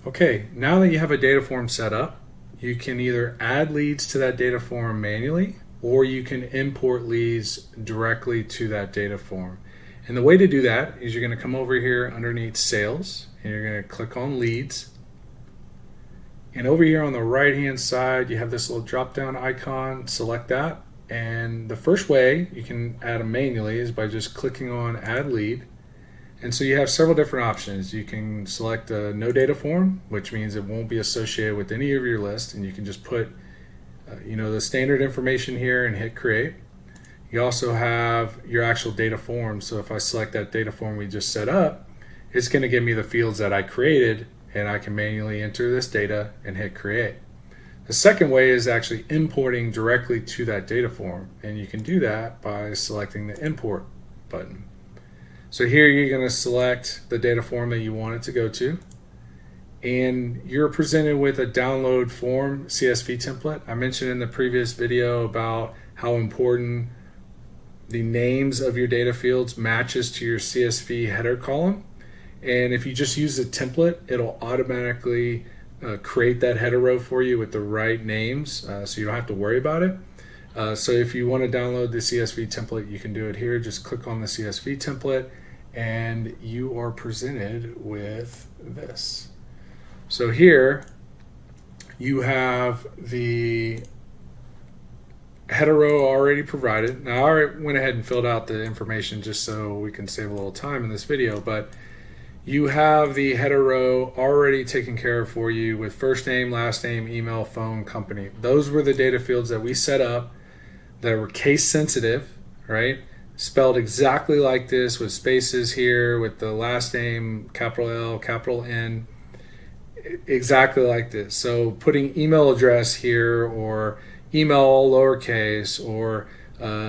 Okay, now that you have a data form set up, you can either add leads to that data form manually, or you can import leads directly to that data form. And the way to do that is you're going to come over here underneath sales and you're going to click on leads. And over here on the right hand side, you have this little drop down icon, select that. And the first way you can add them manually is by just clicking on add lead. And so you have several different options. You can select a no data form, which means it won't be associated with any of your list, and you can just put the standard information here and hit create. You also have your actual data form. So if I select that data form we just set up, it's going to give me the fields that I created, and I can manually enter this data and hit create. The second way is actually importing directly to that data form, and you can do that by selecting the import button. So here you're going to select the data form that you want it to go to, and you're presented with a download form CSV template. I mentioned in the previous video about how important the names of your data fields matches to your CSV header column. And if you just use the template, it'll automatically create that header row for you with the right names, so you don't have to worry about it. So if you want to download the CSV template, you can do it here. Just click on the CSV template and you are presented with this. So here you have the header row already provided. Now I already went ahead and filled out the information just so we can save a little time in this video, but you have the header row already taken care of for you with first name, last name, email, phone, company. Those were the data fields that we set up that were case sensitive, right? Spelled exactly like this with spaces here, with the last name, capital L, capital N, exactly like this. So putting email address here, or email all lowercase, or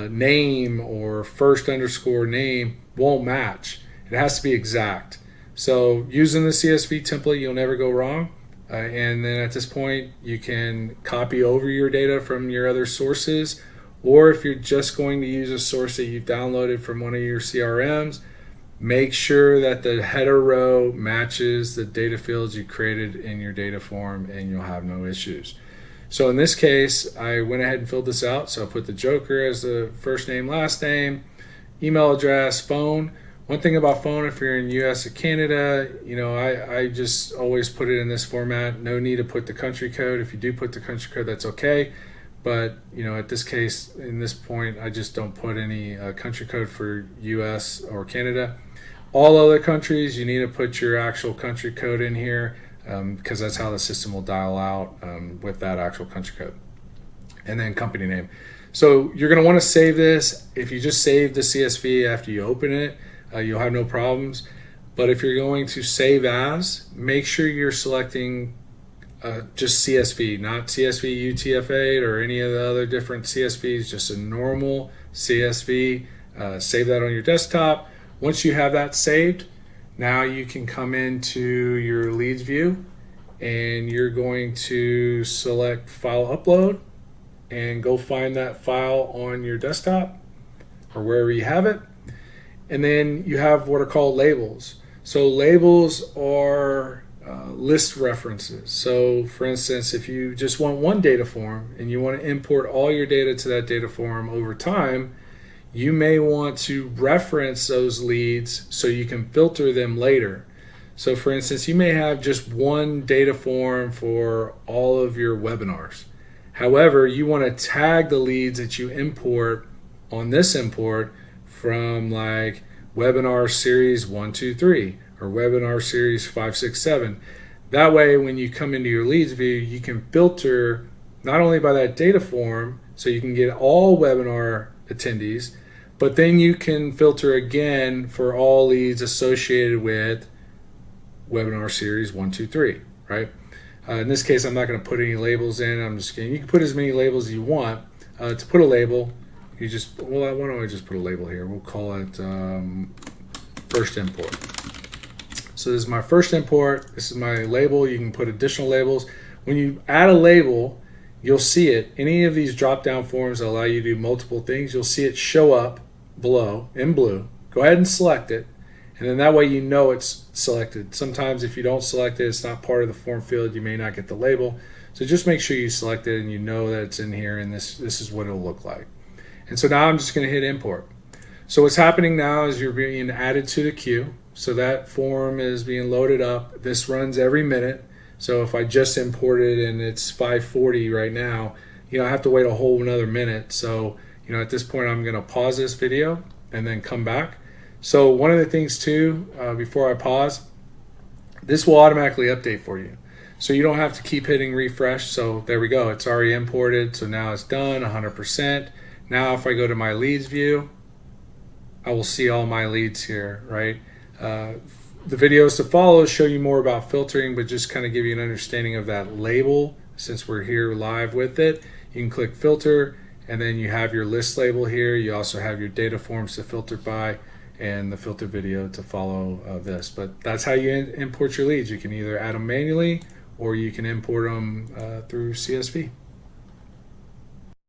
name, or first underscore name won't match. It has to be exact. So using the CSV template, you'll never go wrong. And then at this point, you can copy over your data from your other sources, or if you're just going to use a source that you've downloaded from one of your CRMs, make sure that the header row matches the data fields you created in your data form, and you'll have no issues. So in this case, I went ahead and filled this out. So I put the Joker as the first name, last name, email address, phone. One thing about phone, if you're in US or Canada, I just always put it in this format. No need to put the country code. If you do put the country code, that's okay. But at this case, in this point, I just don't put any country code for US or Canada. All other countries, you need to put your actual country code in here, because that's how the system will dial out with that actual country code. And then company name. So you're going to want to save this. If you just save the CSV after you open it, you'll have no problems. But if you're going to save as, make sure you're selecting just CSV, not CSV UTF-8 or any of the other different CSVs, just a normal CSV. Save that on your desktop. Once you have that saved, now you can come into your leads view, and you're going to select file upload and go find that file on your desktop or wherever you have it. And then you have what are called labels. So labels are list references. So for instance, if you just want one data form and you want to import all your data to that data form over time, you may want to reference those leads so you can filter them later. So for instance, you may have just one data form for all of your webinars. However, you want to tag the leads that you import on this import from like webinar series 1, 2, 3 or webinar series 5, 6, 7. That way, when you come into your leads view, you can filter not only by that data form, so you can get all webinar attendees, but then you can filter again for all leads associated with webinar series 1, 2, 3, right? In this case, I'm not going to put any labels in. I'm just kidding. You can put as many labels as you want. To put a label, you just, why don't I just put a label here? We'll call it first import. So this is my first import. This is my label. You can put additional labels. When you add a label, you'll see it. Any of these drop-down forms that allow you to do multiple things, you'll see it show up below in blue. Go ahead and select it. And then that way you know it's selected. Sometimes if you don't select it, it's not part of the form field, you may not get the label. So just make sure you select it and you know that it's in here, and this is what it'll look like. And so now I'm just going to hit import. So what's happening now is you're being added to the queue. So that form is being loaded up. This runs every minute. So if I just imported and it's 5:40 right now, I have to wait a whole another minute. So, at this point I'm going to pause this video and then come back. So one of the things too, before I pause, this will automatically update for you. So you don't have to keep hitting refresh. So there we go. It's already imported. So now it's done 100%. Now if I go to my leads view, I will see all my leads here, right? The videos to follow show you more about filtering, but just kind of give you an understanding of that label. Since we're here live with it, you can click filter, and then you have your list label here. You also have your data forms to filter by, and the filter video to follow this. But that's how you import your leads. You can either add them manually or you can import them through CSV.